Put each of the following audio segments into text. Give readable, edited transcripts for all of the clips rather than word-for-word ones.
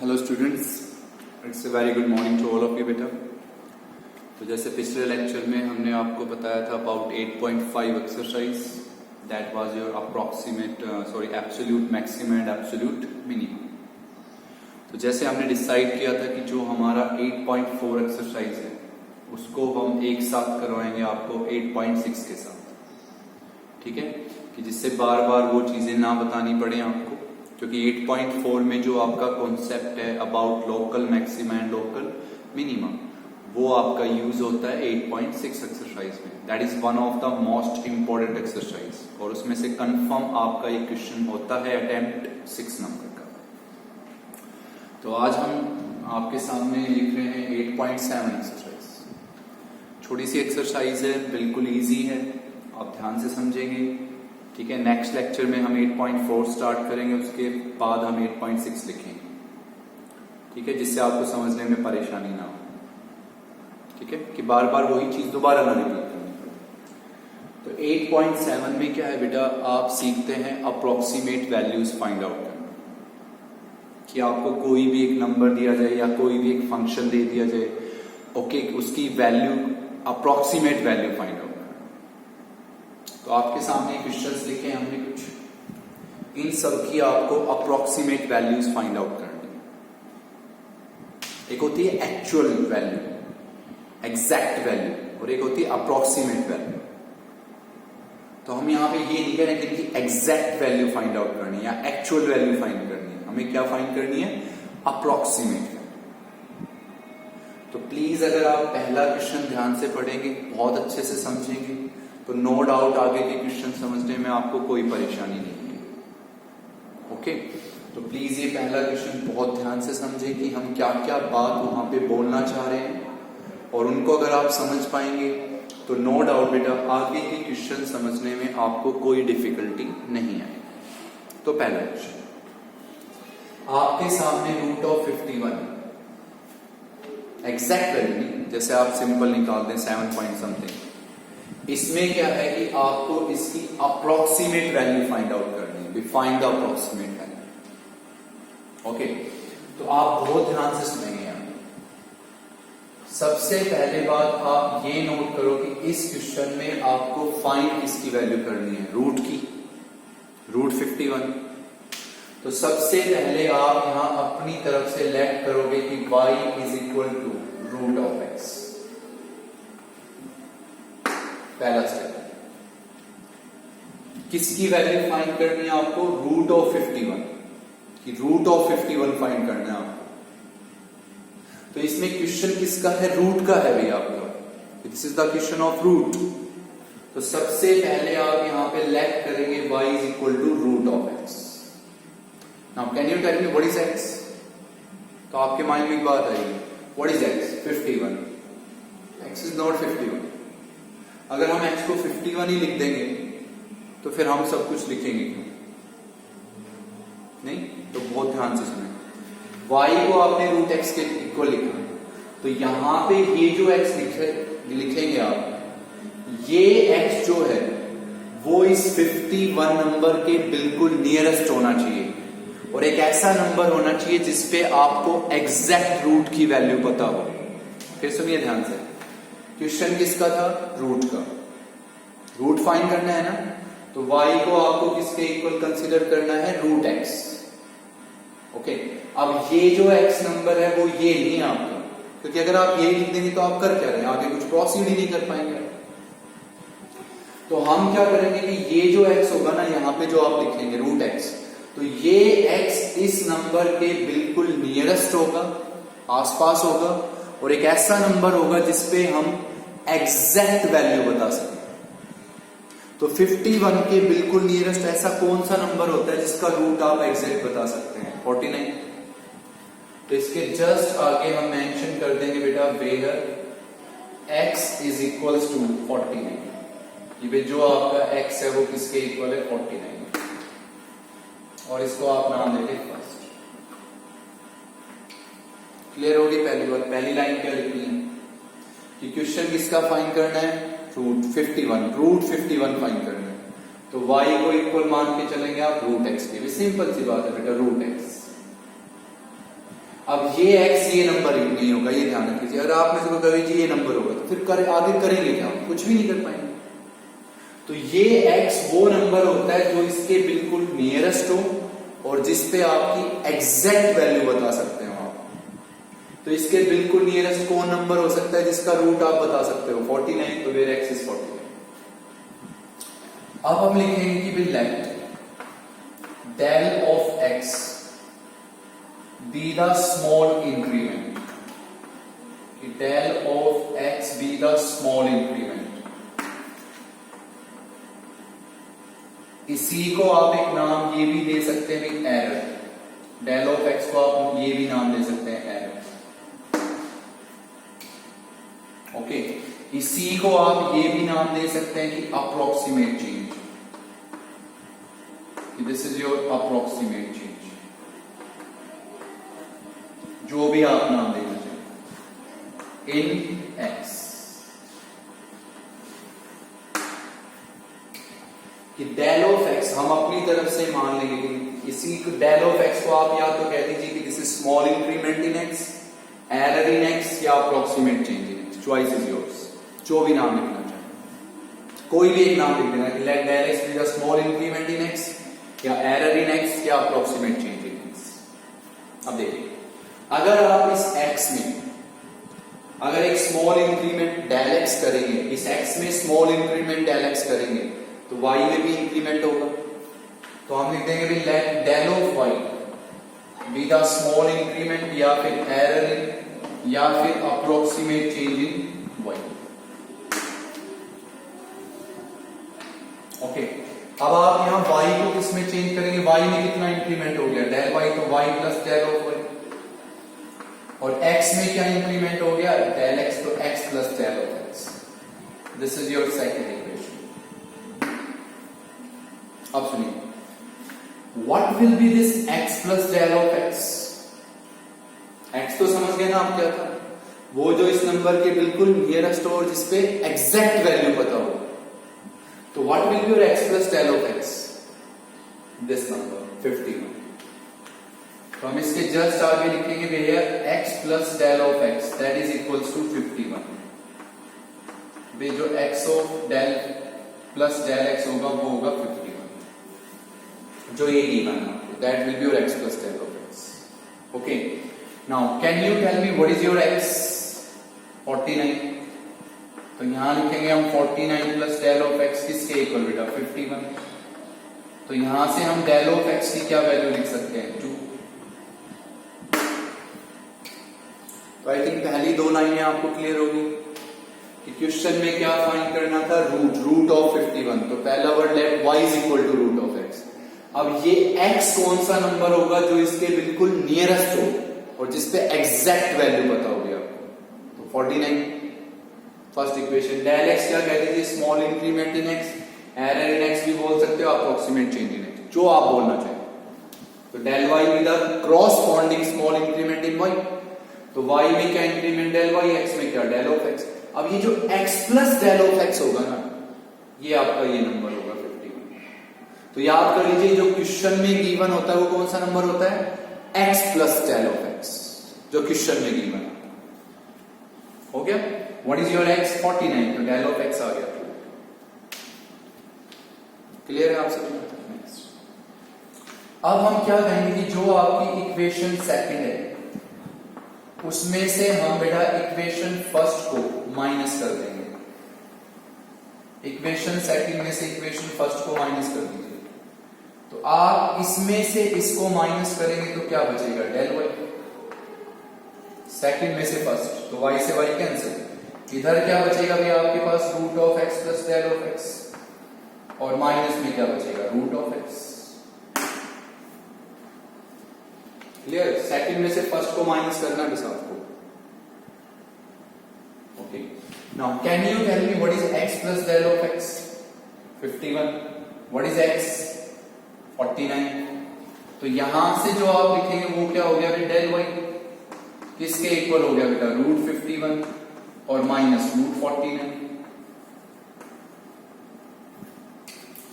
Hello students, it's a very good morning to all of you बेटा। तो जैसे पिछले लेक्चर में हमने आपको बताया था about 8.5 exercise, that was your approximate absolute maximum and absolute minimum. तो जैसे हमने डिसाइड किया था कि जो हमारा 8.4 एक्सरसाइज है उसको हम एक साथ करवाएंगे आपको 8.6 के साथ, ठीक है, कि जिससे बार बार वो चीजें ना बतानी पड़े आपको, क्योंकि 8.4 में जो आपका कॉन्सेप्ट है about local maxima and local minimum वो आपका यूज होता है 8.6 एक्सरसाइज में। That is one of the most important exercise और उसमें से कंफर्म आपका एक क्वेश्चन होता है अटेम्प्ट 6 नंबर का। तो आज हम आपके सामने लिख रहे हैं 8.7 एक्सरसाइज। छोटी सी एक्सरसाइज है, बिल्कुल इजी है, आप ध्यान से समझेंगे, ठीक है। नेक्स्ट लेक्चर में हम 8.4 स्टार्ट करेंगे, उसके बाद हम 8.6 लिखेंगे, ठीक है, जिससे आपको समझने में परेशानी ना हो, ठीक है, कि बार बार वही चीज दोबारा ना रिपीट करनी पड़े। तो 8.7 में क्या है बेटा, आप सीखते हैं अप्रोक्सीमेट वैल्यूज फाइंड आउट करना, कि आपको कोई भी एक नंबर दिया जाए या कोई भी एक फंक्शन दे दिया जाए, ओके, उसकी value approximate value find out. तो आपके सामने क्वेश्चंस लिखे हैं हमने कुछ, इन सब की आपको अप्रोक्सीमेट वैल्यूज फाइंड आउट करनी। एक होती है एक्चुअल वैल्यू, एग्जैक्ट वैल्यू, और एक होती है अप्रोक्सीमेट वैल्यू। तो हम यहां पे ये नहीं कह रहे कि इनकी एग्जैक्ट वैल्यू फाइंड आउट करनी है या एक्चुअल वैल्यू फाइंड करनी है, हमें क्या फाइंड करनी है, अप्रोक्सीमेट। तो प्लीज अगर आप पहला क्वेश्चन ध्यान से पढ़ेंगे, बहुत अच्छे से समझेंगे, तो नो डाउट आगे के क्वेश्चन समझने में आपको कोई परेशानी नहीं है, ओके। तो प्लीज ये पहला क्वेश्चन बहुत ध्यान से समझें कि हम क्या क्या बात वहां पे बोलना चाह रहे हैं, और उनको अगर आप समझ पाएंगे तो नो डाउट बेटा आगे के क्वेश्चन समझने में आपको कोई डिफिकल्टी नहीं आएगी। तो पहला क्वेश्चन आपके सामने रूट ऑफ 51 एग्जैक्ट वैल्यू नहीं, जैसे आप सिंपल निकाल दें 7 पॉइंट समथिंग, इसमें क्या है कि आपको इसकी अप्रोक्सीमेट वैल्यू फाइंड आउट करनी है, find the approximate value, okay. तो आप बहुत ध्यान से सुनेंगे यहाँ। सबसे पहले बात आप ये नोट करो कि इस क्वेश्चन में आपको फाइंड किसकी वैल्यू करनी है, रूट की, रूट 51। तो सबसे पहले आप यहां अपनी तरफ से लेट करोगे कि y is equal to root of x, पहला स्टेप। किसकी वैल्यू फाइंड करनी है आपको, रूट ऑफ 51 की, रूट ऑफ 51 फाइंड करना है आपको। तो इसमें क्वेश्चन किसका है, रूट का है भैया आपका, this is the question of root. तो सबसे पहले आप यहां पे लेट करेंगे y is equal to root of x। Now can you tell me what is x? तो आपके माइंड में एक बात आएगी, what is x? 51। x is not 51। अगर हम x को 51 ही लिख देंगे तो फिर हम सब कुछ लिखेंगे क्यों? नहीं, तो बहुत ध्यान से सुने। y को आपने रूट x के इक्वल लिखा, तो यहां पे ये जो x लिखेंगे आप, ये x जो है वो इस 51 नंबर के बिल्कुल नियरेस्ट होना चाहिए, और एक ऐसा नंबर होना चाहिए जिसपे आपको एग्जैक्ट रूट की वैल्यू पता हो। फिर सुनिए ध्यान से, क्वेश्चन किसका था, रूट का, रूट फाइंड करना है ना, तो y को आपको किसके इक्वल कंसीडर करना है, रूट x, ओके। अब ये जो x नंबर है वो ये नहीं है आपका, क्योंकि अगर आप ये लिख देंगे तो आप कर क्या रहे हैं, आगे कुछ प्रोसीड ही नहीं कर पाएंगे। तो हम क्या करेंगे कि ये जो x होगा ना, यहाँ पे जो आप लिखेंगे रूट x, तो ये x इस नंबर के बिल्कुल नियरेस्ट होगा, आसपास होगा, और एक ऐसा नंबर होगा जिसपे हम एग्जैक्ट वैल्यू बता सकें। तो 51 के बिल्कुल नियरेस्ट ऐसा कौन सा नंबर होता है जिसका रूट आप एग्जैक्ट बता सकते हैं, 49। तो इसके जस्ट आगे हम मेंशन कर देंगे बेटा where x is equals to 49। ये जो आपका x है वो किसके इक्वल है, 49, और इसको आप नाम देंगे फर्स्ट। क्लियर होगी पहली बात। पहली लाइन क्या लिखनी है कि क्वेश्चन किसका फाइंड करना है, रूट 51, रूट 51 फाइंड करना है। तो y को इक्वल मान के चलेंगे आप रूट x के, सिंपल सी बात है बेटा, रूट x। अब ये x ये नंबर नहीं होगा, ये ध्यान रखिए। अगर आप में से कोई कहे जी ये नंबर होगा तो फिर आगे करेंगे क्या? कुछ भी नहीं कर पाएंगे। तो ये x वो नंबर होता है जो इसके बिल्कुल नियरेस्ट हो और जिसपे आपकी एग्जैक्ट वैल्यू बता सकते हो आप। तो इसके बिल्कुल नियरेस्ट कौन नंबर हो सकता है जिसका रूट आप बता सकते हो? 49, तो वेयर x इज 49। अब हम लिखेंगे कि भाई late del of x be the small increment, कि del of x be the small increment। इसी को आप एक नाम ये भी दे सकते हैं एरर। del of x को आप ये भी नाम दे सकते हैं एरर। ओके, इसी को आप ये भी नाम दे सकते हैं कि approximate change. This is your approximate change, जो भी आप नाम देना चाहिए इन x। कि del of x हम अपनी तरफ से मान लेंगे कि इसी del of x को आप या तो कह दीजिए कि this is small increment in x, error in x या approximate change in x। Choice is yours, जो भी नाम लिखना चाहे कोई भी एक नाम लिख देना कि let del x be the small increment in x या एरर इन x या अप्रोक्सीमेट चेंज इन x। अब देखिए, अगर आप इस x में अगर एक स्मॉल इंक्रीमेंट del x करेंगे, इस x में स्मॉल इंक्रीमेंट del x करेंगे तो y में भी इंक्रीमेंट होगा। तो हम लिख देंगे भी let del of y be the small increment या फिर एरर इन या फिर approximate change in y। Okay, अब आप यहां y को किसमें चेंज करेंगे? y में कितना इंक्रीमेंट हो गया? del y, तो y plus del of y। और x में क्या इंक्रीमेंट हो गया? del x, तो x plus del of x। This is your second equation. अब सुनिए, what will be this x plus del of x? x तो समझ गए ना आप क्या था? वो जो इस नंबर के बिल्कुल नियरेस्ट और जिसपे एग्जैक्ट वैल्यू पता हो। तो what will be your x plus del of x? This number 51। तो हम इसके जस्ट आगे लिखेंगे भैया x plus del of x that is equals to 51। भाई जो x of del plus del x होगा वो होगा 51, जो ये गिवन है आपको। that will be your x plus del of x। okay, now can you tell me what is your x? 49। तो यहां लिखेंगे हम 49 प्लस del of x किसके इक्वल बेटा? 51। तो यहां से हम del of x की क्या वैल्यू लिख सकते हैं? 2। तो आई थिंक पहली दो लाइनें आपको क्लियर होगी कि क्वेश्चन में क्या फाइंड करना था? Root of 51। तो पहला word let y is equal to root of x। अब ये x कौन सा नंबर होगा जो इसके बिल्कुल नियरेस्ट हो और जिसपे एग्जैक्ट वैल्यू पता होगी आपको? तो 49 फर्स्ट इक्वेशन। del x क्या कह दीजिए? Small increment in x, error in x भी बोल सकते हो, अप्रोक्सीमेट चेंज इन x, जो आप बोलना चाहिए। तो del y with the corresponding small increment in y। तो y में क्या इंक्रीमेंट del y, x में क्या del of x। अब ये जो x plus del of x होगा ना, ये आपका ये नंबर होगा 51। तो याद कर लीजिए जो क्वेश्चन में गिवन होता है वो कौन सा नंबर होता है? x plus del of x, जो क्वेश्चन में गिवन है। हो गया? What is your x? 49। तो del of x आ गया। क्लियर है आप सभी? अब हम क्या कहेंगे कि जो आपकी इक्वेशन सेकंड है उसमें से हम बेटा इक्वेशन फर्स्ट को माइनस कर देंगे। इक्वेशन सेकंड में से इक्वेशन फर्स्ट को माइनस कर दीजिए। तो आप इसमें से इसको माइनस करेंगे तो क्या बचेगा? del y। सेकंड में से फर्स्ट, तो y से y कैंसिल। इधर क्या बचेगा भैया आपके पास? Root of x plus del of x। और माइनस में क्या बचेगा? Root of x। Clear? Second में से फर्स्ट को माइनस करना है बस आपको। Okay, now can you tell me what is x plus del of x? 51। What is x? 49। तो यहां से जो आप लिखेंगे वो क्या हो गया? del y किसके इक्वल हो गया बेटा? रूट 51 और minus root 49।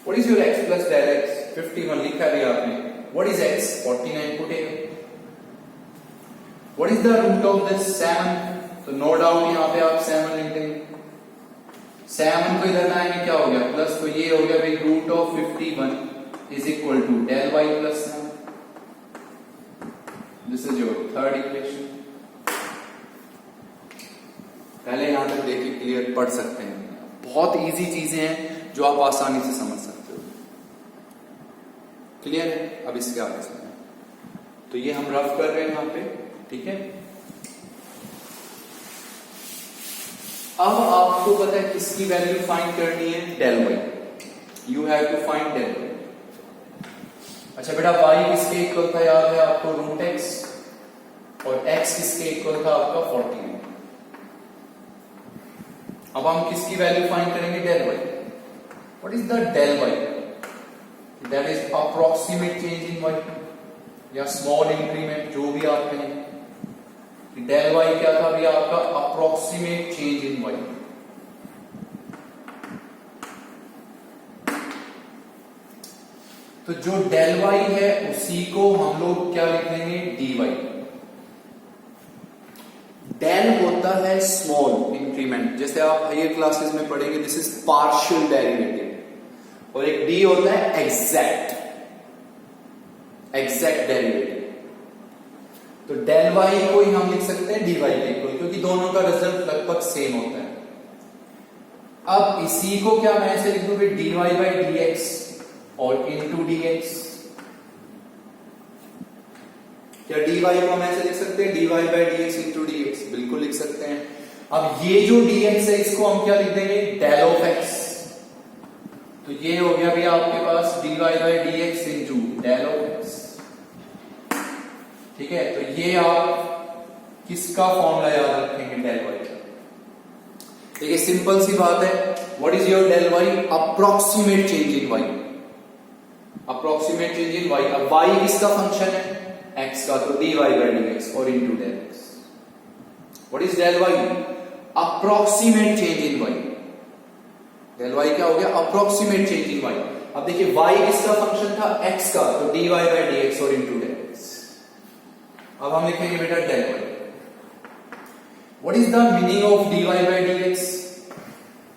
What is your x plus del x? 51 लिखा दिया आपने। What is x? 49 put in. What is the root of this 7? तो नो डाउट यहां पे आप 7 लिख देंगे। 7 को इधर लाएंगे क्या हो गया प्लस, तो ये हो गया भाई root of 51 is equal to del y plus 7। This is your third equation. पहले यहां तक देखिए, क्लियर पढ़ सकते हैं, बहुत इजी चीजें हैं जो आप आसानी से समझ सकते हो। क्लियर है? अब इसके आगे से तो ये हम रफ कर रहे हैं यहां पे, ठीक है। अब आपको पता है किसकी वैल्यू फाइंड करनी है, del y। You have to find del y। अच्छा बेटा y किसके इक्वल था, याद है आपको, रूट x, और x किसके इक्वल था आपका 49। अब हम किसकी वैल्यू फाइंड करेंगे, del y। What is the del y? That is approximate change in y या स्मॉल इंक्रीमेंट, जो भी आप कहें। del y क्या था भी आपका, अप्रोक्सीमेट चेंज इन y। तो जो del y है उसी को हम लोग क्या लिख देंगे, dy। del होता है स्मॉल इंक्रीमेंट, जैसे आप हायर क्लासेस में पढ़ेंगे, दिस इज पार्शियल डेरिवेटिव, और एक d होता है एग्जैक्ट डेरिवेटिव। तो del y को ही हम लिख सकते हैं dy के इक्वल, क्योंकि दोनों का रिजल्ट लगभग सेम होता है। अब इसी को क्या मैं ऐसे लिख दूं, dy by dx और into dx। क्या dy को हम ऐसे लिख सकते हैं, dy by dx into dx, बिल्कुल लिख सकते हैं। अब ये जो dx है इसको हम क्या लिख देंगे, del of x। तो ये हो गया भी आपके पास dy by dx into del of x, ठीक है। तो ये आप किसका फॉर्मूला याद रखेंगे, del y। देखिए सिंपल सी बात है, what is your del y, approximate change in y। Approximate change in y। अब y किसका फंक्शन है, x का, तो dy by dx और into del x। What is del y, approximate change in y। del y क्या हो गया, approximate change in y। अब देखिए y किसका फंक्शन था, x का, तो dy by dx और into del x। अब हम लिखेंगे बेटा del y। What is the meaning of dy by dx,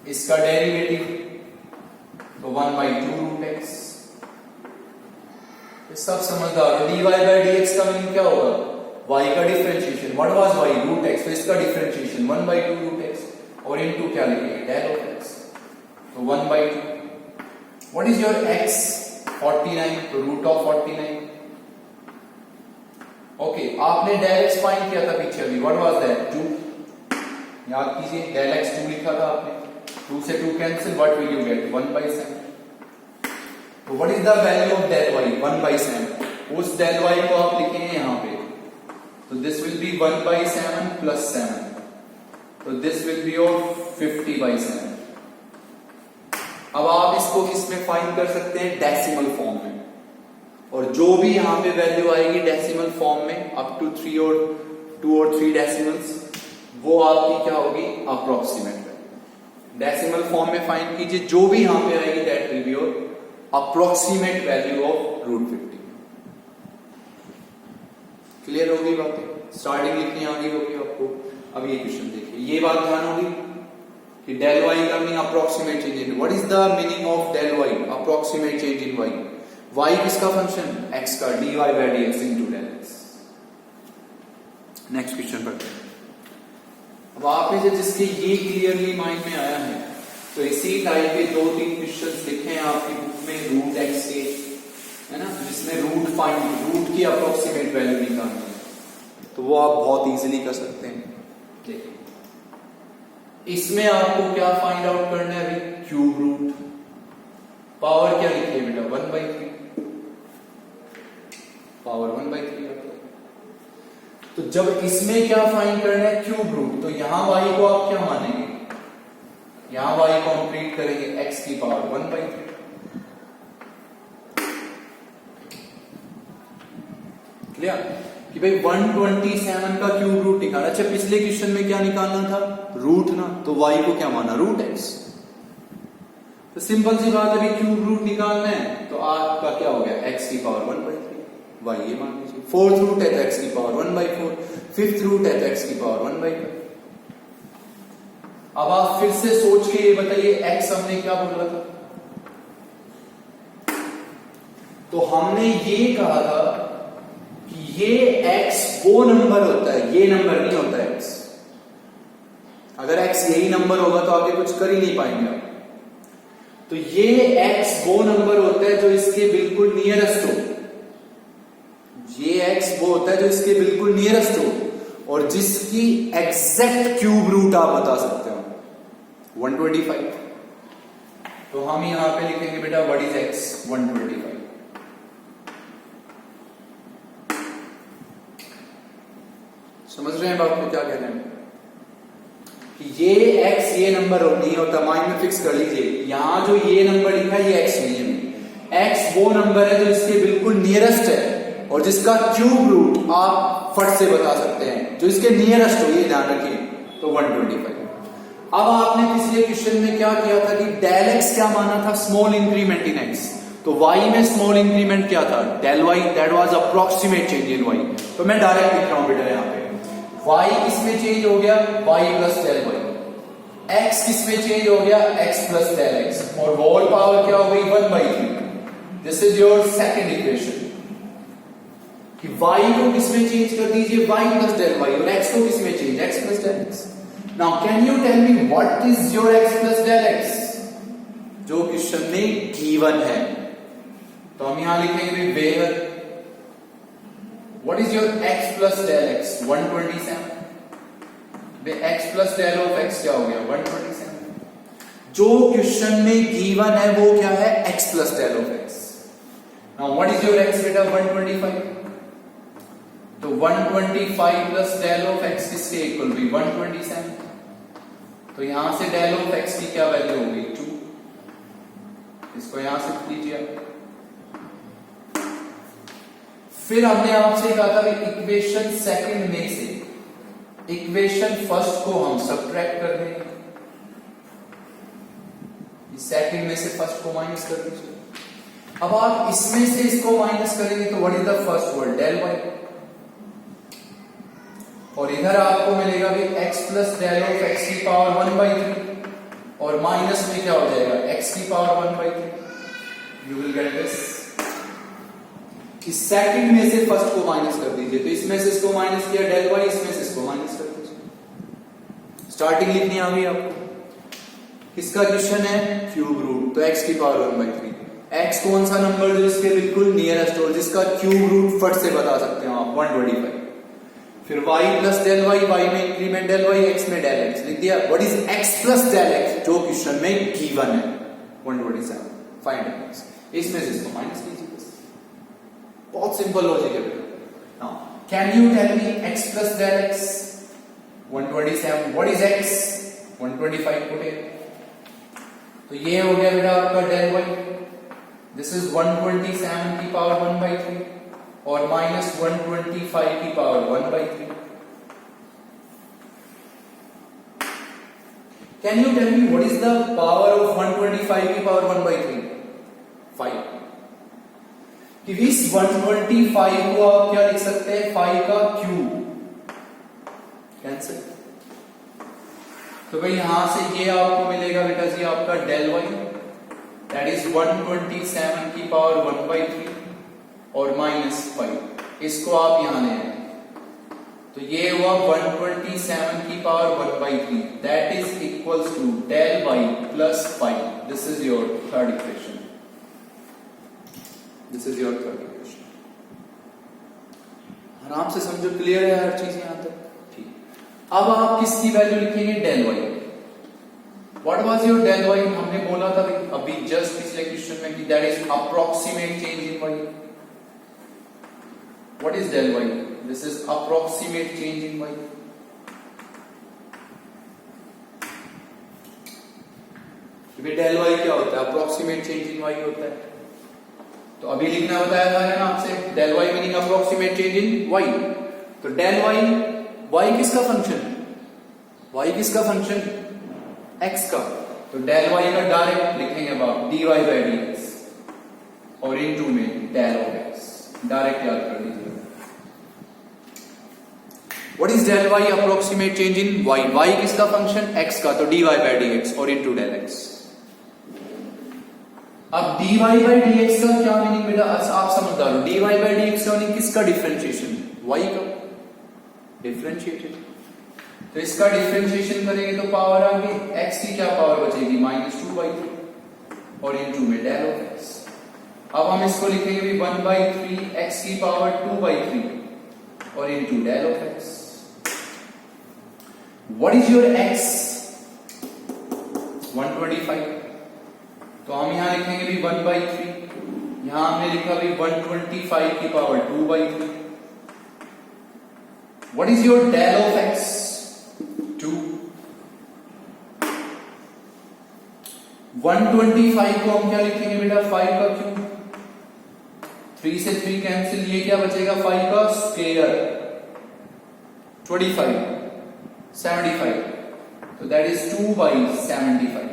इसका डेरिवेटिव, तो 1/2 रूट x। सब समझदार हो, dy by dx का मीनिंग क्या होगा, y का differentiation. What was y, root x, तो इसका डिफरेंशिएशन 1/2 रूट x, और इनटू क्या लिखेंगे, del of x, तो 1/2। व्हाट इज योर x, 49, तो रूट ऑफ 49। ओके, आपने del x फाइंड किया था पीछे अभी, व्हाट वाज दैट, 2। याद कीजिए, del x 2 लिखा था आपने, 2 से 2 cancel, what will you gate, 1/7। तो what is the value of del y, 1/7। उस del y को आप लिखेंगे यहां पे, तो दिस विल बी 1/7 प्लस 7, तो दिस विल बी योर 50/7। अब आप इसको किसमें फाइंड कर सकते हैं, डेसिमल फॉर्म में, और जो भी यहां पे वैल्यू आएगी डेसिमल फॉर्म में, अप टू 3 और 2 और 3 डेसिमल्स, वो आपकी क्या होगी, अप्रोक्सीमेट वैल्यू। डेसिमल फॉर्म में फाइंड कीजिए, जो भी यहां पे आएगी that will be your approximate value of root 50। Clear होगी बातें, स्टार्टिंग लिखनी आ गई होगी आपको। अब ये क्वेश्चन देखिए, ये बात ध्यान होगी कि del y का meaning approximate change in, what is the meaning of del y, approximate change in y। y किसका फंक्शन, x का, dy by dx into del x। Next question पढ़ते हैं। अब आपने जब जिसके ये क्लियरली माइंड में आया है, तो इसी टाइप के 2-3 क्वेश्चंस लिखे हैं आपकी बुक में रूट x के, है ना, जिसमें रूट की अप्रोक्सीमेट वैल्यू निकालनी है, तो वो आप बहुत इजीली कर सकते हैं। देखिए इसमें आपको क्या फाइंड आउट करना है अभी, क्यूब रूट। पावर क्या लिखिए बेटा, 1/3, पावर 1/3। तो जब इसमें क्या फाइंड करना है, क्यूब रूट, तो यहां y को आप क्या मानेंगे, यहां y को हम ट्रीट करेंगे x की पावर 1/3। क्लियर कि भाई 127 का क्यूब रूट निकालना। अच्छा पिछले क्वेश्चन में क्या निकालना था, रूट ना, तो y को क्या माना, रूट x। तो सिंपल सी बात है, अभी क्यूब रूट निकालना है, तो आपका क्या हो गया, x की पावर 1/3। वाई, ये मान लीजिए। फोर्थ रूट है तो एक्स की पावर 1/4, फिफ्थ रूट है तो एक्स की पावर 1/5। अब आप फिर से सोच के ये बताइए एक्स हमने क्या बोला था? तो हमने ये कहा था कि ये एक्स वो नंबर होता है, ये नंबर नहीं होता एक्स। अगर एक्स यही नंबर होगा तो आगे कुछ कर ही नहीं पाएंगे आप। तो ये एक्स वो नंबर होता है जो इसके बिल्कुल नियरेस्ट हो। ये एक्स वो होता है जो इसके बिल्कुल नियरेस्ट हो और जिसकी एग्जैक्ट क्यूब रूट आप बता सकते हो 125। तो हम यहां पे लिखेंगे बेटा व्हाट इज एक्स? 125। समझ रहे हैं बात को क्या कह रहे हैं? कि ये एक्स ये नंबर नहीं होता, माइंड में फिक्स कर लीजिए। यहां जो ये नंबर लिखा है ये एक्स नहीं है। एक्स वो नंबर है जो इसके बिल्कुल नियरेस्ट है और जिसका क्यूब रूट आप फट से बता सकते हैं, जो इसके नियरेस्ट हो, ये ध्यान रखिए। तो 125। अब आपने पिछले क्वेश्चन में क्या किया था कि डेल एक्स क्या माना था? Small increment in x. तो वाई में स्मॉल इंक्रीमेंट क्या था? Del y, that was approximate change in y. तो मैं डायरेक्ट लिख रहा हूं बेटा यहां पे y किसमें चेंज हो गया? y plus del y. x किसमें चेंज हो गया? x plus del x। और होल पावर क्या हो गई? 1/3। This is your second equation कि y को किसमें चेंज कर दीजिए? y plus del y। और x को किसमें change? x plus del x। Now can you tell me what is your x plus del x जो क्वेश्चन में गिवन है? तो हम यहां लिखेंगे where what is your x plus del x? 127। x plus del of x क्या हो गया? 127। जो क्वेश्चन में गिवन है वो क्या है? x plus del of x। now what is your x बेटा? 125। तो 125 plus del of x किसके इक्वल हुई? 127। तो यहां से del of x की क्या वैल्यू होगी? 2। इसको यहां से लीजिए। फिर हमने आपसे कहा था कि इक्वेशन सेकंड में से इक्वेशन फर्स्ट को हम सब्ट्रैक्ट कर देंगे। सेकंड में से फर्स्ट को माइनस कर दीजिए। अब आप इसमें से इसको माइनस करेंगे तो what is the first word? Del y. और इधर आपको मिलेगा कि x plus del of x की पावर 1/3 और माइनस में क्या हो जाएगा? x की power 1/3। You will get this. इस सेकंड में से फर्स्ट को माइनस कर दीजिए। तो इसमें से इसको माइनस किया डेल वाई, इसमें से इसको माइनस कर दीजिए। स्टार्टिंग लिखनी आ गई आपको। किसका क्वेश्चन है? Cube root. तो x की पावर 1/3। x कौन सा नंबर जो इसके बिल्कुल नियरेस्ट हो, जिसका क्यूब रूट फट से बता सकते हो आप? 125। फिर y plus del y, y में इंक्रीमेंट डेल वाई, x में डेल x लिख दिया। What is x plus del x जो क्वेश्चन में गिवन है? 127। Find x। इसमें से इसको माइनस कीजिए। बहुत सिंपल लॉजिक है बेटा। Now can you tell me x plus del x? 127। What is x? 125 put it. तो ये हो गया बेटा आपका डेल y। दिस इज 127 की पावर 1/3 और माइनस 125 की power 1/3। Can you tell me what is the power of 125 की पावर 1/3? 5। कि इस 125 को आप क्या लिख सकते हैं? 5 का क्यूब। कैंसिल। तो भाई यहां से ये आपको मिलेगा बेटा जी आपका डेल वाई, दैट इज 127 की पावर 1/3 और माइनस 5। इसको आप यहां ले आए तो ये हुआ 127 की power 1/3, that is equals to del y plus 5। This is your third equation. This is your third equation. आराम से समझो, क्लियर है हर चीज यहां तक? ठीक। अब आप किसकी वैल्यू लिखेंगे? Del y. What was your del y? हमने बोला था अभी जस्ट पिछले क्वेश्चन में कि that is approximate change in y. What is del y? This is approximate change in y. Del y क्या होता है? अप्रोक्सीमेट चेंज इन वाई होता है। तो अभी लिखना बताया था ना आपसे, del y meaning approximate change in y. तो डेल वाई, वाई किसका फंक्शन? वाई किसका फंक्शन? एक्स का। तो डेल वाई का डायरेक्ट लिखेंगे अब dy बाई dx और इनटू में डेल ऑफ एक्स। डायरेक्ट याद कर लीजिए। What is del y? Approximate change in y. Y किसका फंक्शन? एक्स का, तो dy बाई डी एक्स और इंटू डेल एक्स। अब dy बाई डी एक्स का क्या मीनिंग बेटा? आप समझदार हो। dy बाई डी एक्स का मीनिंग किसका डिफरेंशिएशन? y का डिफरेंशिएटेड। तो इसका डिफरेंशिएशन करेंगे तो पावर आगे x की क्या पावर बचेगी? -2/3 और इनटू में डेल ऑफ x। अब हम इसको लिखेंगे भी 1/3 x की पावर 2/3 और into del of x। What is your x? 125। तो हम यहां लिखेंगे भी 1/3, यहां हमने लिखा भी 125 की power 2/3। What is your del of x? 2। 125 को हम क्या लिखेंगे बेटा? 5 का क्यूब। 3 से 3 कैंसिल, ये क्या बचेगा? 5 का स्क्वायर। 25 75, तो दैट इज 2/75।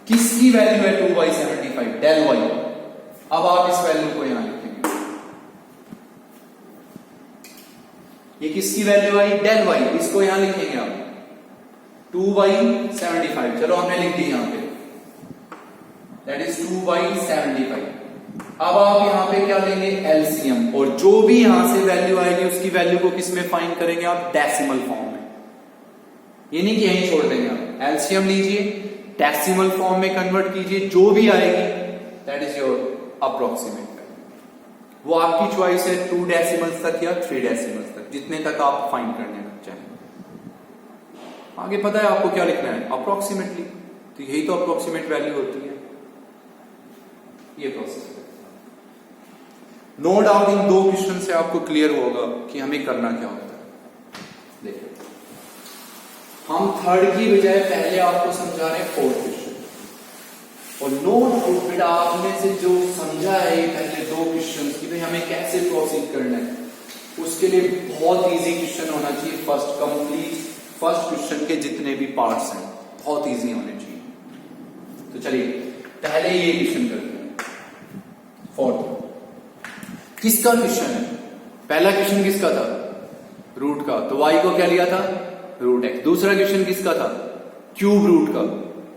किसकी वैल्यू है 2/75? Del y. अब आप इस वैल्यू को यहां लिखेंगे, ये किसकी वैल्यू आई? Del Y. इसको यहां लिखेंगे आप 2/75। चलो हमने लिख दी यहां पे, दैट इज 2/75। अब आप यहां पे क्या लेंगे? एलसीएम, और जो भी यहां से वैल्यू आएगी उसकी वैल्यू को किस में फाइंड करेंगे आप? डेसिमल फॉर्म में। ये नहीं कि यहीं छोड़ देंगे आप, एलसीएम लीजिए, डेसिमल फॉर्म में कन्वर्ट कीजिए, जो भी आएगी दैट इज योर अप्रोक्सीमेट। वो आपकी चॉइस है, 2 डेसिमल्स तक या 3 डेसिमल्स तक, जितने तक आप फाइंड करने लग जाए। आगे पता है आपको क्या लिखना है? अप्रोक्सीमेटली। तो यही तो अप्रोक्सीमेट वैल्यू होती है, ये प्रोसेस। नो डाउट इन 2 क्वेश्चन से आपको क्लियर होगा कि हमें करना क्या होता है। देखिए, हम थर्ड की बजाय पहले आपको समझा रहे हैं 4th क्वेश्चन, और नो डाउट बेटा आपने से जो समझा है पहले 2 क्वेश्चन की भाई हमें कैसे प्रोसीड करना है, उसके लिए बहुत इजी क्वेश्चन होना चाहिए। फर्स्ट क्वेश्चन के जितने भी पार्ट्स हैं बहुत इजी होने चाहिए। तो चलिए पहले ये क्वेश्चन करते हैं। 4th किसका क्वेश्चन है? पहला क्वेश्चन किसका था? रूट का, तो y को क्या लिया था? Root x। दूसरा क्वेश्चन किसका था? क्यूब रूट का,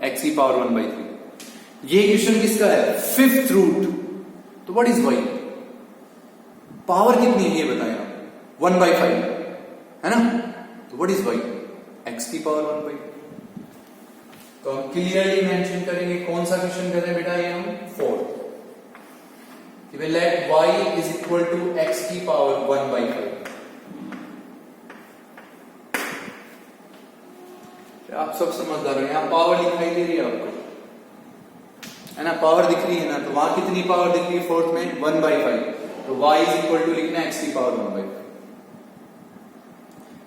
x की पावर 1/3। ये क्वेश्चन किसका है? 5th root. तो व्हाट इज y? पावर कितनी है ये बताएं आप? 1/5 है ना? तो व्हाट इज y? x की पावर 1/5। तो हम क्लियरली मेंशन करेंगे कौन सा क्वेश्चन कर रहे हैं बेटा? ये हम 4th। Let y is equal to x की पावर 1/5। आप सब समझदार हो, यहां पावर दिखाई दे रही है आपको, है ना? पावर दिख रही है ना? तो वहां कितनी पावर दिख रही है 4th में? 1/5। तो y इज इक्वल टू लिखना x की पावर 1/5।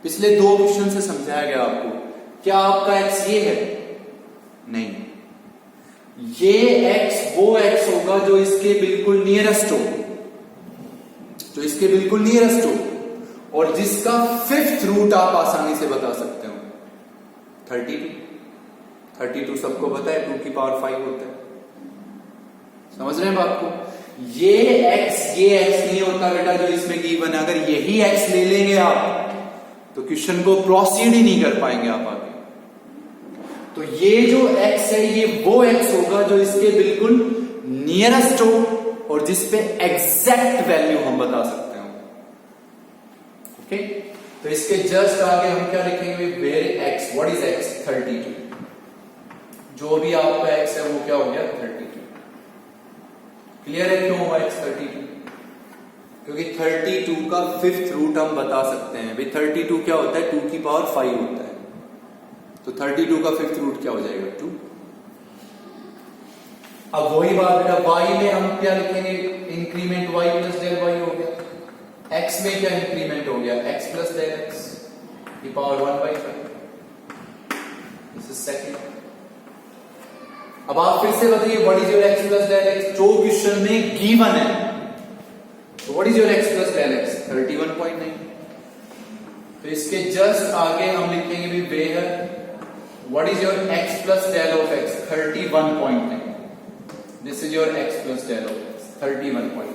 पिछले 2 क्वेश्चन से समझाया गया आपको, क्या आपका x ये है? नहीं, ये x वो x होगा जो इसके बिल्कुल नियरेस्ट हो, जो इसके बिल्कुल नियरेस्ट हो, और जिसका 5th रूट आप आसानी से बता सकते हो। 32 सबको पता है 2 की पावर 5 होता है। समझ रहे हैं बात को? ये x नहीं होता बेटा जो इसमें गिवन है। अगर यही x ले लेंगे आप तो क्वेश्चन को प्रोसीड ही नहीं कर पाएंगे आप आगे। तो ये जो x है ये वो x होगा जो इसके बिल्कुल नियरेस्ट हो और जिसपे एग्जैक्ट वैल्यू हम बता सकते हो। ओके, तो इसके जस्ट आगे हम क्या लिखेंगे? Where x, what is x? 32। जो भी आपका x है वो क्या हो गया? 32। क्लियर है क्यों हुआ x 32? क्योंकि 32 का 5th रूट हम बता सकते हैं। भाई 32 क्या होता है? 2 की पावर 5 होता है। तो 32 का 5th रूट क्या हो जाएगा? 2। अब वही बात बेटा y में हम क्या लिखेंगे? Increment y plus del y हो गया। x में क्या इंक्रीमेंट हो गया? x प्लस डेल x की पावर 1/5। This is second. अब आप फिर से बताइए what is your x plus del x? जो क्वेश्चन में गिवन है, तो what is your x plus del x? 31.9। तो इसके जस्ट आगे हम लिखेंगे भी where what is your x plus del of x? 31.9। This is your x plus del of x 31.9।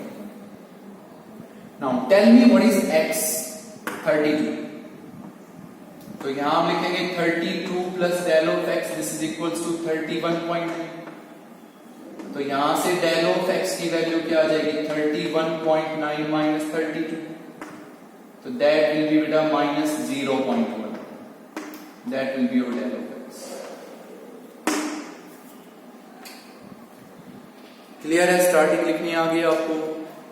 Now tell me what is x 32। तो यहां हम लिखेंगे 32 plus del of x this is equals to 31.9। तो यहां से del of x की value क्या आ जाएगी 31.9 माइनस 32। तो दैट विल बी बेटा minus 0.1। That will be your del of x। Clear है? स्टार्टिंग लिखनी आ गई आपको।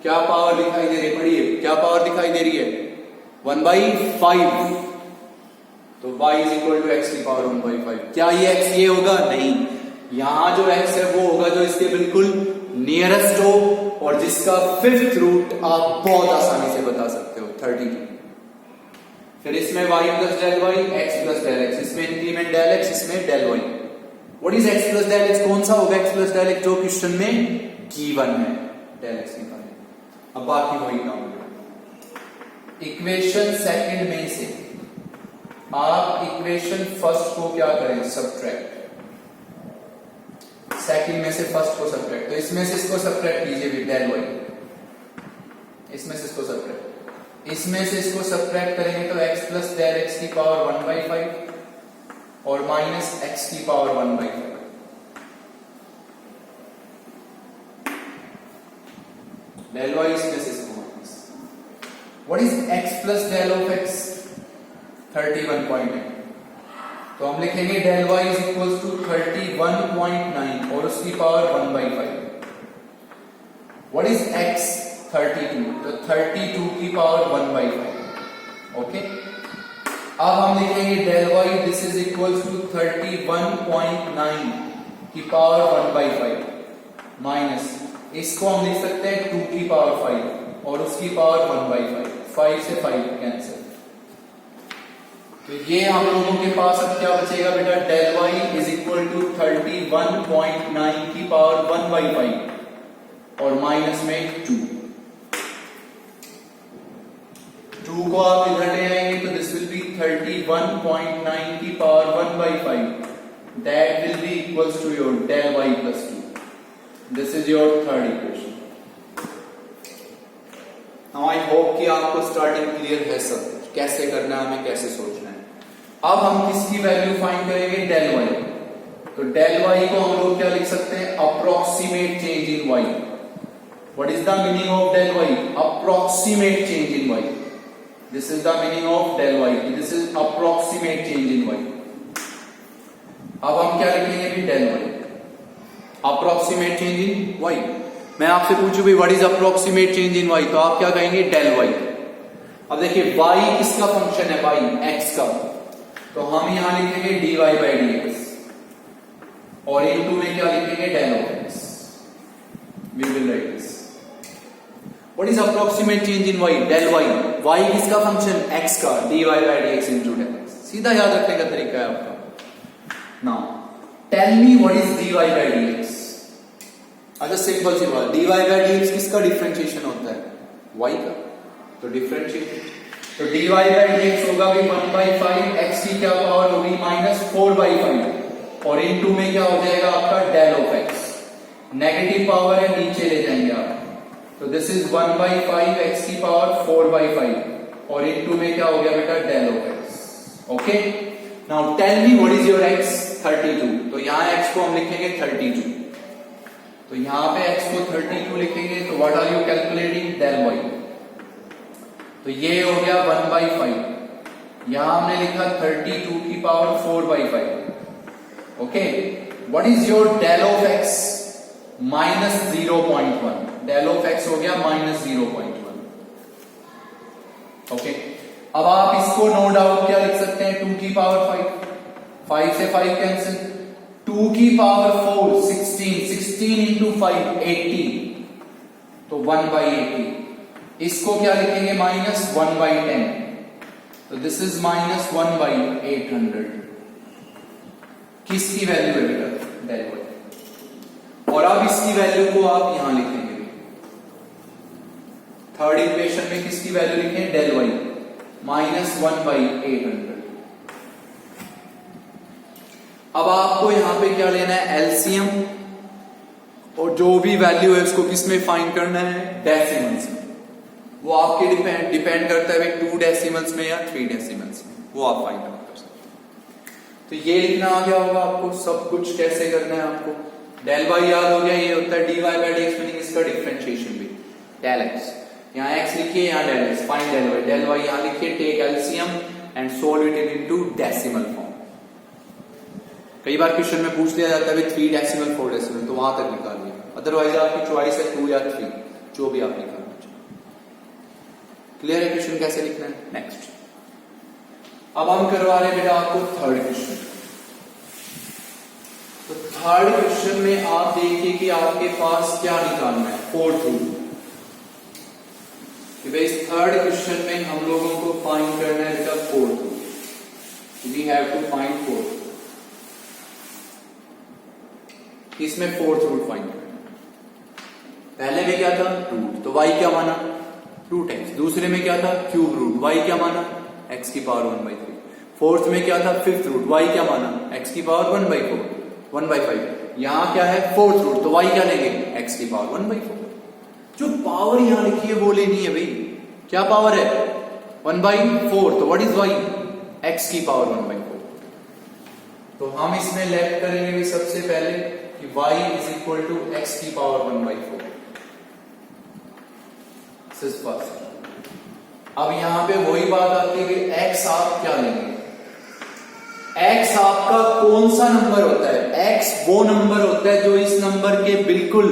क्या पावर दिखाई दे रही है? पढ़िए, क्या पावर दिखाई दे रही है? 1/5। तो y is equal to x की पावर 1/5। क्या ये x ये होगा? नहीं, यहां जो x है वो होगा जो इसके बिल्कुल नियरेस्ट हो और जिसका 5th रूट आप बहुत आसानी से बता सकते हो 32। फिर इसमें y plus del y, x plus del x, इसमें इंक्रीमेंट डेल x, इसमें del y। What is x plus del x? कौन सा होगा x प्लस डेल x जो क्वेश्चन में गिवन है? डेल x निकालें। अब बाकी वही काम होगा। इक्वेशन सेकंड में से आप इक्वेशन फर्स्ट को क्या करें? सब्ट्रैक्ट। सेकंड में से फर्स्ट को सब्ट्रैक्ट। तो इसमें से इसको सब्ट्रैक्ट कीजिए भी डेल y, इसमें से इसको सब्ट्रैक्ट, इसमें से इसको सब्ट्रैक्ट करेंगे तो x प्लस डेल x की पावर 1/5 और माइनस x की पावर 1/5। डेल y इसमें से इसको minus. What is x plus del of x? 31.9। तो हम लिखेंगे del y is equals to 31.9 और उसकी पावर 1/5। What is x? 32। तो 32 की पावर 1/5। ओके, अब हम लिखेंगे del y this is equals to 31.9 की पावर 1/5 माइनस इसको हम लिख सकते हैं 2 की पावर 5 और उसकी पावर 1/5। 5 से 5 कैंसिल। तो ये हम लोगों के पास अब क्या बचेगा बेटा? Del y is equal to 31.9 की पावर 1/5 और माइनस में 2। 2 को आप इधर ले आएंगे तो दिस विल बी 31.9 की power 1/5। That will be equals to your del y plus 2। This is your third equation. Now I hope कि आपको स्टार्टिंग क्लियर है सब, कैसे करना है, हमें कैसे सोचना है। अब हम किसकी वैल्यू फाइंड करेंगे? Del y। तो डेल y को हम लोग क्या लिख सकते हैं? Approximate change in y। What is the meaning of del y? Approximate change in y। This is the meaning of del y। This is approximate change in y। अब हम क्या लिखेंगे भी? Del y approximate change in y। मैं आपसे पूछूं भाई what is approximate change in y, तो आप क्या कहेंगे? Del y। अब देखिए y किसका फंक्शन है? y x का। तो हम यहां लिखेंगे dy बाई dx और इनटू में क्या लिखेंगे? Del of x। We will write this. What is approximate change in y? Del y। y किसका फंक्शन? x का। dy by dx into del x। सीधा याद रखने का तरीका है आपका। Now tell me what is dy by dx। अच्छा सिंपल सी बात, dy बाई dx किसका डिफरेंशिएशन होता है? y का। तो डिफरेंशिएट तो dy बाई dx होगा भी 1/5, x की क्या पावर होगी? माइनस 4/5 और इनटू में क्या हो जाएगा आपका? Del of x। Negative power है, नीचे ले जाएंगे आप। तो दिस इज 1/5 x की पावर 4/5 और इनटू में क्या हो गया बेटा? Del of x। Okay, now tell me what is your x? 32। तो यहां x को हम लिखेंगे 32। तो यहां पे x को 32 लिखेंगे तो what are you calculating? Del y। तो ये हो गया 1/5। यहां हमने लिखा 32 की power 4/5। Okay, what is your del of x? Minus 0.1। Del of x हो गया माइनस 0.1। ओके, अब आप इसको नो डाउट क्या लिख सकते हैं? 2 की पावर 5। 5 से 5 कैंसिल। 2 की पावर 4 16। 16 इंटू 5 80। तो 1/80। इसको क्या लिखेंगे? माइनस 1/10। तो दिस इज माइनस 1/800। किसकी वैल्यू है बेटा? Del y। और अब इसकी वैल्यू को आप यहां लिखेंगे। थर्ड इक्वेशन में किसकी वैल्यू लिखें? Del y minus 1/800। अब आपको यहां पे क्या लेना है? एलसीएम और जो भी वैल्यू है उसको किस में फाइंड करना है? डेसिमल्स में। वो आपके डिपेंड करता है भाई 2 डेसिमल्स में या 3 डेसिमल्स में, वो आप फाइंड आउट कर सकते हैं। तो ये लिखना आ गया होगा आपको, सब कुछ कैसे करना है आपको। डेल वाई याद हो गया, ये होता है dy बाई dx, मीनिंग इसका डिफरेंशिएशन भी डेल x, यहाँ x लिखिए, यहाँ del x, find del y, del y यहाँ लिखिए, take LCM and solve it into decimal form. कई बार क्वेश्चन में पूछ लिया जाता है 3 डेसिमल 4 डेसिमल, तो वहां तक निकालिए, अदरवाइज आपकी चॉइस है 2 या 3, जो भी आप निकालना चाहें। क्लियर है क्वेश्चन कैसे लिखना है। नेक्स्ट अब हम करवा रहे हैं बेटा आपको थर्ड क्वेश्चन। तो थर्ड क्वेश्चन में आप देखिए कि आपके पास क्या निकालना है, फोर्थ रूट। इस थर्ड क्वेश्चन में हम लोगों को फाइंड करना है बेटा fourth root. We have to find fourth, इसमें फोर्थ रूट फाइंड करना है। पहले में क्या था रूट, तो y क्या माना रूट x। दूसरे में क्या था क्यूब रूट, y क्या माना x की पावर 1/3। फोर्थ में क्या था फिफ्थ रूट, y क्या माना x की पावर 1/4 1/5। यहां क्या है फोर्थ रूट, तो y क्या लेंगे x की पावर 1/4। जो पावर यहां लिखी है वो लेनी है भाई, क्या पावर है 1/4, तो व्हाट इज y x की पावर 1/4। तो हम इसमें लेफ्ट करेंगे भी सबसे पहले कि y is equal to x की पावर 1/4। अब यहां पे वही बात आती है कि x आप क्या लेंगे, x आपका कौन सा नंबर होता है, x वो नंबर होता है जो इस नंबर के बिल्कुल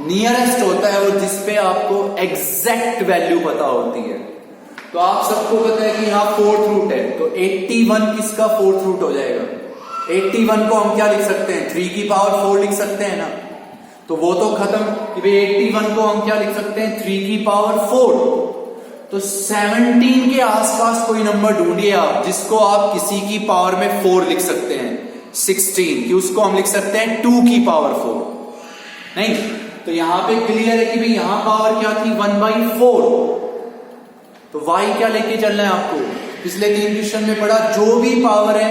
नियरेस्ट होता है और जिसपे आपको एग्जैक्ट वैल्यू पता होती है। तो आप सबको पता है कि यहाँ फोर्थ रूट है, तो 81 किसका फोर्थ रूट हो जाएगा। 81 को हम क्या लिख सकते हैं 3 की पावर 4 लिख सकते हैं ना, तो वो तो खत्म कि भाई 81 को हम क्या लिख सकते हैं 3 की पावर 4। तो 17 के आसपास कोई नंबर ढूंढिए आप जिसको आप किसी की पावर में 4 लिख सकते हैं। 16 कि उसको हम लिख सकते हैं 2 की पावर 4, नहीं तो यहां पे क्लियर है कि भाई यहां पावर क्या थी 1/4। तो y क्या लेके चलना है आपको, पिछले 3 क्वेश्चन में पढ़ा जो भी पावर है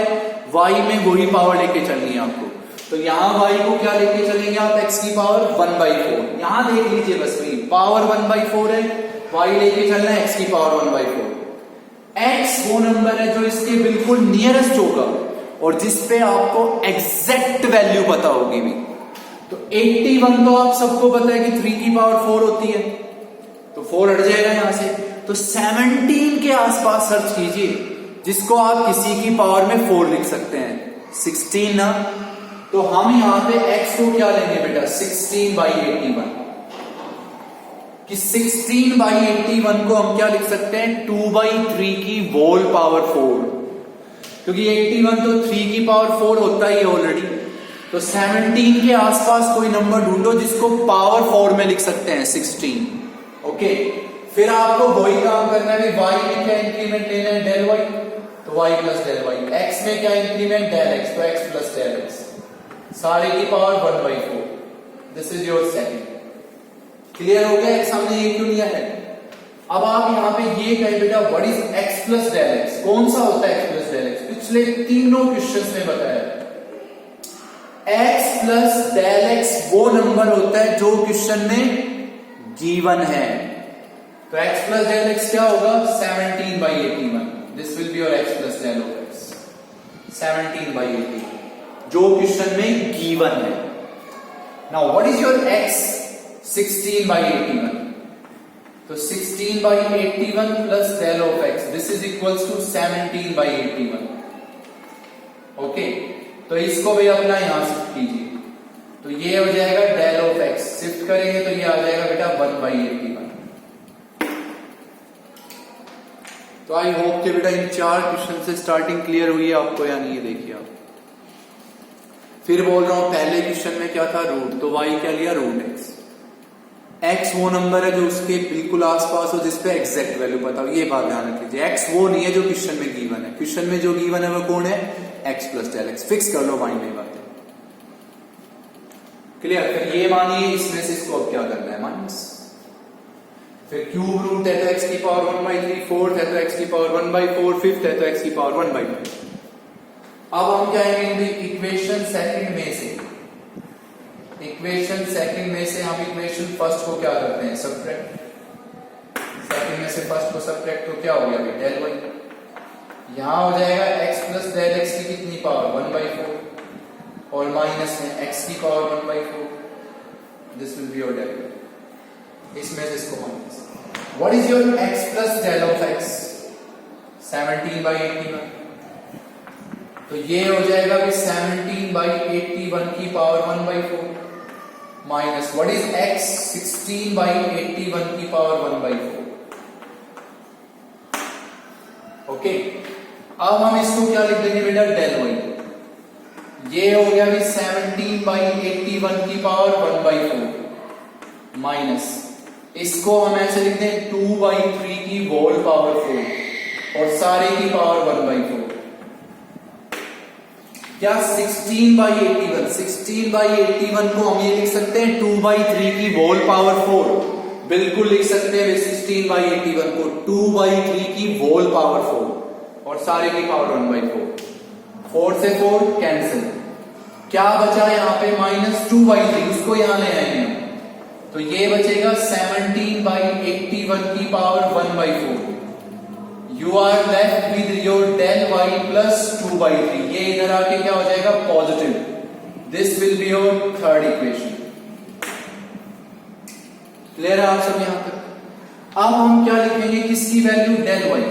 y में वही पावर लेके चलनी है आपको। तो यहां y को क्या लेके चलेंगे आप x की पावर 1/4। यहां देख लीजिए बस भाई पावर 1/4 है, y लेके चलना है x की पावर 1/4। x वो नंबर है जो इसके बिल्कुल नियरेस्ट होगा और जिसपे आपको एग्जैक्ट वैल्यू पता होगी भी। तो 81 तो आप सबको पता है कि 3 की पावर 4 होती है, तो 4 हट जाएगा यहां से। तो 17 के आसपास सर्च कीजिए जिसको आप किसी की पावर में 4 लिख सकते हैं। 16 ना, तो हम यहां पे x को क्या लेंगे बेटा 16/81 कि 16/81 को हम क्या लिख सकते हैं 2/3 की होल पावर 4, क्योंकि 81 तो 3 की पावर 4 होता ही है ऑलरेडी। तो 17 के आसपास कोई नंबर ढूंढो जिसको पावर 4 में लिख सकते हैं 16। ओके, फिर आपको वही काम करना है, y में क्या इंक्रीमेंट लेना है डेल y, तो y plus del y। x में क्या इंक्रीमेंट डेल x, तो x प्लस डेल x, सारे की power 1/4। This is your second. Clear हो गया, x हमने ये क्यों लिया है। अब आप यहां पे ये कहें बेटा what is x plus del x, कौन सा होता है x प्लस डेल x, पिछले तीनों क्वेश्चंस में बताया x प्लस डेल x वो नंबर होता है जो क्वेश्चन में गिवन है। तो x प्लस डेल x क्या होगा 17/81। This will be your x plus del x 17/81 जो क्वेश्चन में गिवन है। Now what is your x 16/81, तो 16/81 plus del of x this is equals to 17/81। Okay, तो इसको भी अपना यहां शिफ्ट कीजिए, तो ये हो जाएगा डेल ऑफ x, शिफ्ट करेंगे तो ये आ जाएगा बेटा 1/81। तो आई होप कि बेटा इन 4 क्वेश्चन से स्टार्टिंग क्लियर हुई है आपको या नहीं, ये देखिए आप। फिर बोल रहा हूं पहले क्वेश्चन में क्या था रूट, तो y क्या लिया रूट x। x वो नंबर है जो उसके बिल्कुल आसपास हो जिसपे एग्जैक्ट वैल्यू पता हो, ये बात ध्यान रख लीजिए। x वो नहीं है जो क्वेश्चन में गिवन है, क्वेश्चन में जो गिवन है वो कौन है x plus del x। Fix कर लो माइंड में बात, क्लियर। फिर ये मानिए इसमें से इसको अब क्या करना है माइनस, फिर क्यूब रूट है तो x की पावर 1/3, फोर्थ है तो x की पावर 1/4, फिफ्थ है तो x की पावर 1/2। अब हम जाएंगे इक्वेशन सेकंड में से, इक्वेशन सेकंड में से हम इक्वेशन फर्स्ट को क्या करते हैं सब्ट्रैक्ट, सेकंड से फर्स्ट को सब्ट्रैक्ट तो क्या हो गया भाई डेल वाई, यहां हो जाएगा x प्लस डेल x की कितनी पावर 1/4 और माइनस में x की power 1/4, this will be your del, इसमें से इसको minus. What is your x plus del of x 17/81, तो ये हो जाएगा कि 17/81 की power 1/4 minus what is x 16/81 की पावर 1/4। ओके, अब हम इसको क्या लिख देंगे बेटा डेल वाई, ये हो गया भी 17/81 की पावर 1/4 माइनस इसको हम ऐसे लिख दें 2/3 की होल पावर 4 और सारे की पावर 1/4। क्या 16/81 को हम ये लिख सकते हैं 2/3 की होल पावर 4, बिल्कुल लिख सकते हैं 16/81 को 2/3 की होल पावर 4 और सारे की पावर 1/4, 4 से 4 कैंसिल, क्या बचा यहाँ पे -2/3, उसको यहां ले आएंगे तो ये बचेगा 17/81 की power 1/4। You are left with your del y plus 2/3, ये इधर आके क्या हो जाएगा positive, this will be your third equation. Clear है आप सब यहां तक। अब हम क्या लिखेंगे, किसकी वैल्यू del y,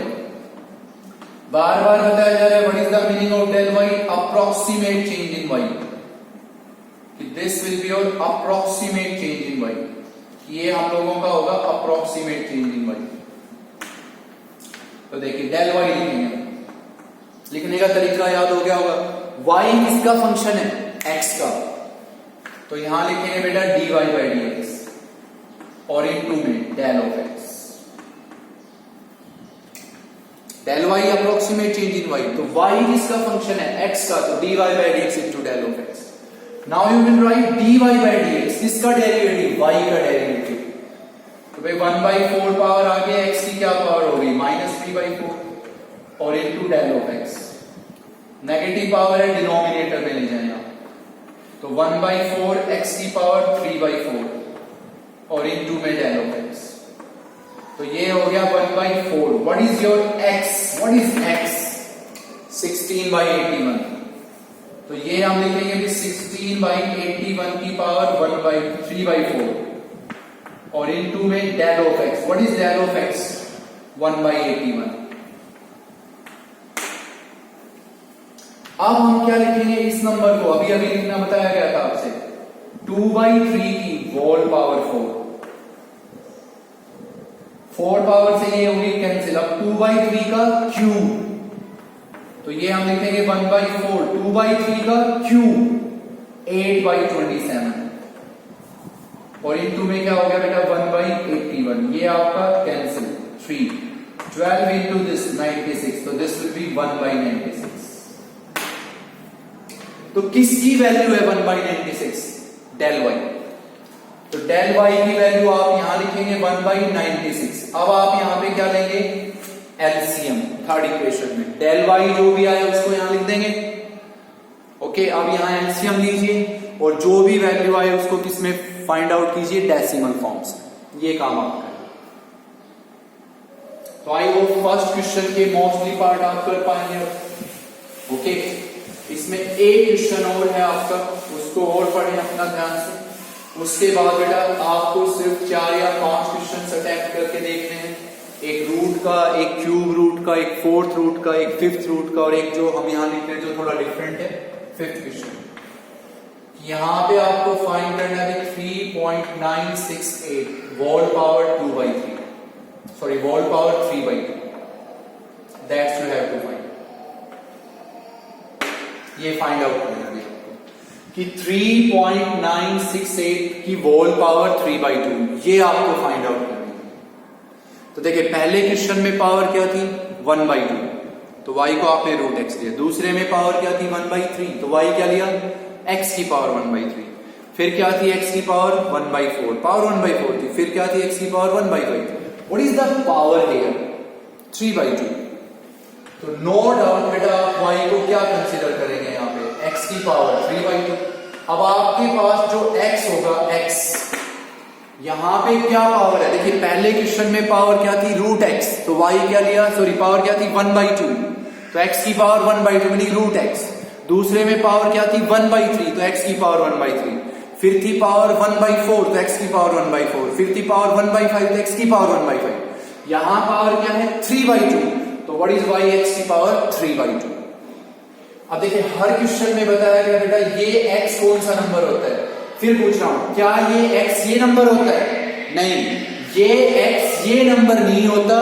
बार बार बताया जा रहा है what is the meaning of del y, approximate change in y, कि this will be your approximate change in y, ये हम लोगों का होगा अप्रोक्सीमेट चेंज इन y। तो देखिए डेल वाई लिखेंगे, लिखने का तरीका याद हो गया होगा, y किसका फंक्शन है x का, तो यहां लिखेंगे बेटा dy/dx और इनटू में del of x, del y approximate change in y, तो y किसका फंक्शन है x का, तो dy/dx into del of x। Now you will write dy/dx, किसका डेरिवेटिव, y का डेरिवेटिव, तो भाई 1/4 पावर आ गया, x की क्या पावर हो गई -3/4 और into del of x, negative power है डिनोमिनेटर में ले जाए आप, तो 1/4 x की पावर 3/4 और इनटू में डेल ऑफ x, तो ये हो गया 1/4। What is your x, what is x 16/81, तो ये हम लिखेंगे भी 16/81 की पावर 3/4 और इनटू में del of x, what is del of x 1/81। अब हम क्या लिखेंगे इस नंबर को, अभी अभी लिखना बताया गया था आपसे, 2/3 की होल पावर 4 पावर से ये होगी कैंसिल, अब 2/3 का क्यूब, तो ये हम लिखेंगे 1/4, 2/3 का क्यूब 8/27 और इनटू में क्या हो गया बेटा 1/81, ये आपका कैंसिल 3, 12 इनटू दिस 96, तो दिस विल बी 1/96। तो किसकी वैल्यू है 1/96, डेल वाई, तो डेल वाई की वैल्यू आप यहां लिखेंगे 1/96। अब आप यहां पे क्या लेंगे एलसीएम, थर्ड इक्वेशन में डेल वाई जो भी आया उसको यहां लिख देंगे। ओके, अब यहां एलसीएम लीजिए और जो भी वैल्यू आए उसको किसमें फाइंड आउट कीजिए, डेसिमल फॉर्म्स, ये काम आपका है। तो आई होप फर्स्ट क्वेश्चन के मोस्टली पार्ट आप कर पाएंगे। ओके, इसमें एक क्वेश्चन और है आपका, उसको और पढ़ें अपना ध्यान से, उसके बाद बेटा आपको सिर्फ 4 या 5 क्वेश्चन अटेम्प्ट करके देखने हैं, एक रूट का, एक क्यूब रूट का, एक फोर्थ रूट का, एक फिफ्थ रूट का और एक जो हम यहां लिख रहे हैं जो थोड़ा डिफरेंट है फिफ्थ क्वेश्चन। यहां पे आपको फाइंड करना है 3.968 whole power 2/3, sorry whole power 3/2, that's you have to find, ये फाइंड आउट करना है कि 3.968 की होल पावर 3/2, ये आपको फाइंड आउट करना है। तो देखिए पहले क्वेश्चन में पावर क्या थी 1/2, तो y को आपने रूट x लिया, दूसरे में पावर क्या थी 1/3, तो y क्या लिया x की पावर 1/3, फिर क्या थी x की पावर 1/4, पावर 1/4 थी, फिर क्या थी x की power 1/5, what is the power here 3/2। तो नो डाउट बेटा आप y को क्या कंसीडर करेंगे यहाँ पे x की पावर 3/2। अब आपके पास जो x होगा x यहां पे क्या पावर है, देखिए पहले क्वेश्चन में पावर क्या थी रूट एक्स, तो वाई क्या लिया, सॉरी पावर क्या थी 1/2, तो एक्स की पावर 1/2 मीनिंग रूट एक्स। दूसरे में पावर क्या थी 1/3, तो एक्स की पावर 1/3। फिर थी पावर 1/4, तो एक्स की पावर 1/4। फिर थी पावर 1/5, तो एक्स की पावर 1/5। यहां पावर क्या है 3/2, तो व्हाट इज वाई, एक्स की पावर 3/2। अब देखिए हर क्वेश्चन में बताया गया बेटा ये एक्स कौन सा नंबर होता है। फिर पूछ रहा हूं क्या ये एक्स ये नंबर होता है, नहीं, ये एक्स ये नंबर नहीं होता,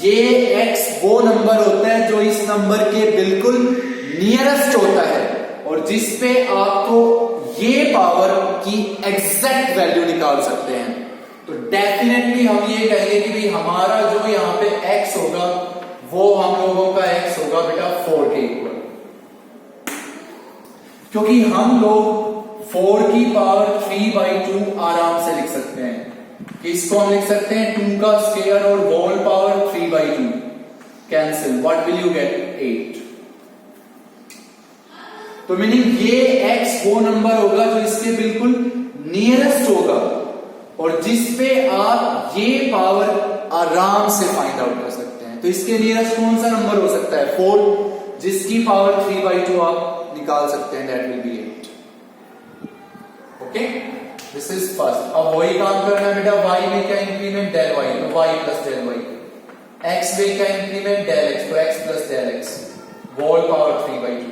ये एक्स वो नंबर होता है जो इस नंबर के बिल्कुल नियरेस्ट होता है और जिसपे आपको ये पावर की एग्जैक्ट वैल्यू निकाल सकते हैं। तो डेफिनेटली हम ये कहेंगे कि भाई हमारा जो यहां पे एक्स होगा वो हम लोगों का एक्स होगा बेटा 4 के इक्वल, क्योंकि हम लोग 4 की पावर 3/2 आराम से लिख सकते हैं। इसको हम लिख सकते हैं 2 का स्क्वायर और whole power 3/2 cancel, what will you get 8। तो मीनिंग ये x वो नंबर होगा जो इसके बिल्कुल नियरेस्ट होगा और जिसपे आप ये पावर आराम से फाइंड आउट कर सकते हैं। तो इसके नियरेस्ट कौन सा नंबर हो सकता है 4, जिसकी पावर 3/2 आप निकाल सकते हैं, that will be 8। Okay, this is first. अब वही काम करना है बेटा, y में क्या इंक्रीमेंट डेल y, तो y plus del y, x में क्या इंक्रीमेंट डेल x, तो x plus del x, whole power 3/2।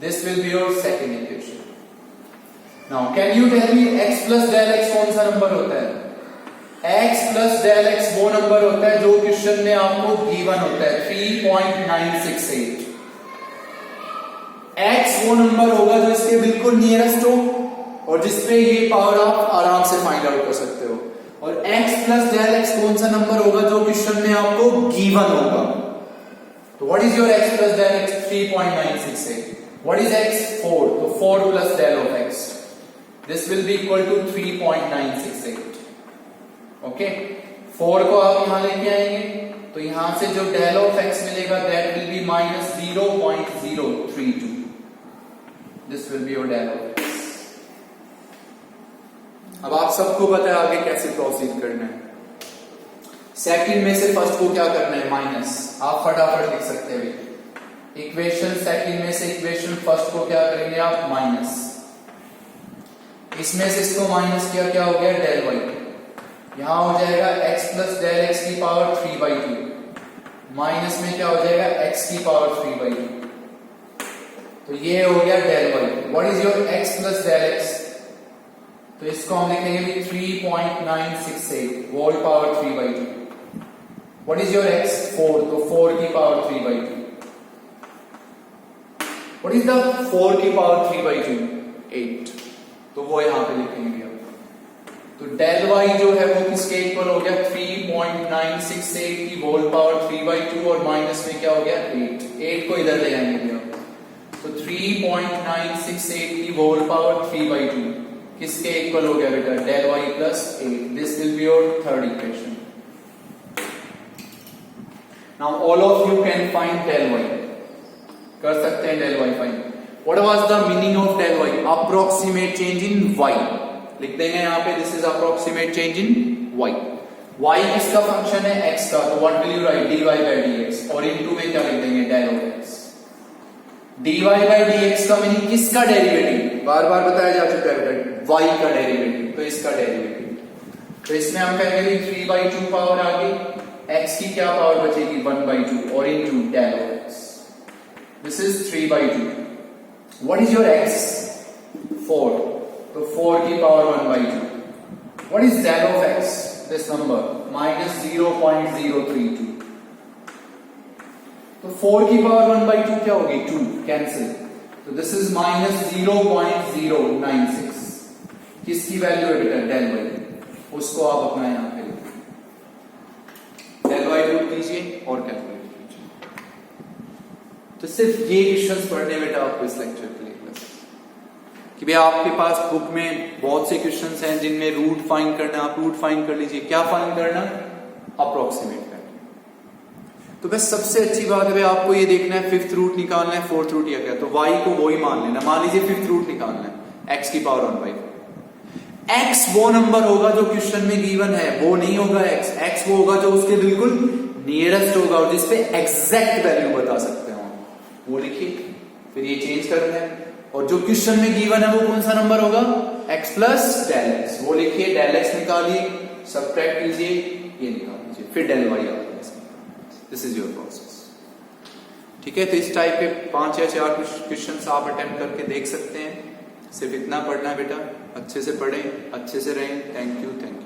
This will be your second equation. Now can you tell me x plus del x कौन सा number होता है? x plus del x वो number होता है जो क्वेश्चन में आपको गिवन होता है 3.968। x वो नंबर होगा जो इसके बिल्कुल नियरेस्ट हो और जिसपे ये पावर आप आराम से फाइंड आउट कर सकते हो। और x प्लस डेल x कौन सा नंबर होगा जो क्वेश्चन में आपको गिवन होगा। तो what is your x plus del x 3.968। What is x 4, तो 4 plus del of x, this will be equal to 3.968। Okay, 4 को आप यहां लेके आएंगे तो यहां से जो डेल ऑफ x मिलेगा that will be minus 0.032। This will be your del of x। अब आप सबको पता है आगे कैसे प्रोसीड करना है। सेकंड में से फर्स्ट को क्या करना है माइनस, आप फटाफट लिख सकते हैं। इक्वेशन सेकंड में से इक्वेशन फर्स्ट को क्या करेंगे आप माइनस, इसमें से इसको माइनस किया, क्या हो गया डेल y, यहां हो जाएगा x प्लस डेल x की पावर 3/2, माइनस में क्या हो जाएगा x की पावर 3/2, तो ये हो गया del y। What is your x plus del x, तो इसको हम लिखेंगे 3.968 whole power 3/2। What is your x 4, तो 4 की पावर 3/2। व्हाट इज द 4 की पावर 3/2 8, तो वो यहां पे लिखेंगे अब। तो डेल y जो है वो किसके इक्वल हो गया 3.968 की होल पावर 3/2 और माइनस में क्या हो गया 8 को इधर ले आएंगे अब। तो 3.968 की होल पावर 3/2 किसके इक्वल हो गया बेटा del y plus 8। This will be your third equation. Now all of you can find del y, कर सकते हैं del y find. What was the meaning of del y, approximate change in y, लिख देंगे यहां पे this is approximate change in y। y किसका function है x का, तो what will you write dy by dx, और इनटू में क्या लिख देंगे del of x। dy by dx का मीनिंग किसका डेरिवेटिव, बार बार बताया जा चुका है बेटा y का डेरिवेटिव, तो इसका डेरिवेटिव। तो इसमें हम कहेंगे 3/2 पावर आ गई, x की क्या पावर बचेगी 1/2 और into del of x, this is 3/2। What is your x 4, तो 4 की power 1/2। What is del of x, this number minus 0.032, तो 4 की पावर 1/2 क्या होगी 2 कैंसिल, तो दिस इज माइनस 0.096। किसकी वैल्यू है बेटा डेल y, उसको आप अपना यहां पे डेल y पुट कीजिए और कैलकुलेट कीजिए। तो सिर्फ ये क्वेश्चंस पढ़ने बेटा आपको इस लेक्चर के लिए बस, कि भैया आपके पास बुक में बहुत से क्वेश्चंस हैं जिनमें रूट फाइंड करना, आप रूट फाइंड कर लीजिए। क्या फाइंड करना, अप्रोक्सीमेट करना। तो बस सबसे अच्छी बात है भाई आपको ये देखना है 5th रूट निकालना है, 4th रूट या क्या, तो y को वही मान लेना। मान लीजिए 5th रूट निकालना है x की पावर 1/4। एक्स वो नंबर होगा जो क्वेश्चन में गिवन है, वो नहीं होगा एक्स। एक्स वो होगा जो उसके बिल्कुल नियरेस्ट होगा और जिसपे एग्जैक्ट वैल्यू बता सकते हो, वो लिखिए। फिर ये चेंज करना है, और जो क्वेश्चन में गिवन है वो कौन सा नंबर होगा, x प्लस डेल एक्स, वो लिखिए। डेल एक्स निकालिए, सब्ट्रैक्ट कीजिए, ये निकाल लीजिए, फिर डेल वाई आता है। This is your process. ठीक है, तो इस टाइप के 5 या 4 क्वेश्चन आप अटेम्प्ट करके देख सकते हैं। सिर्फ इतना पढ़ना है बेटा, अच्छे से पढ़ें, अच्छे से रहें। Thank you.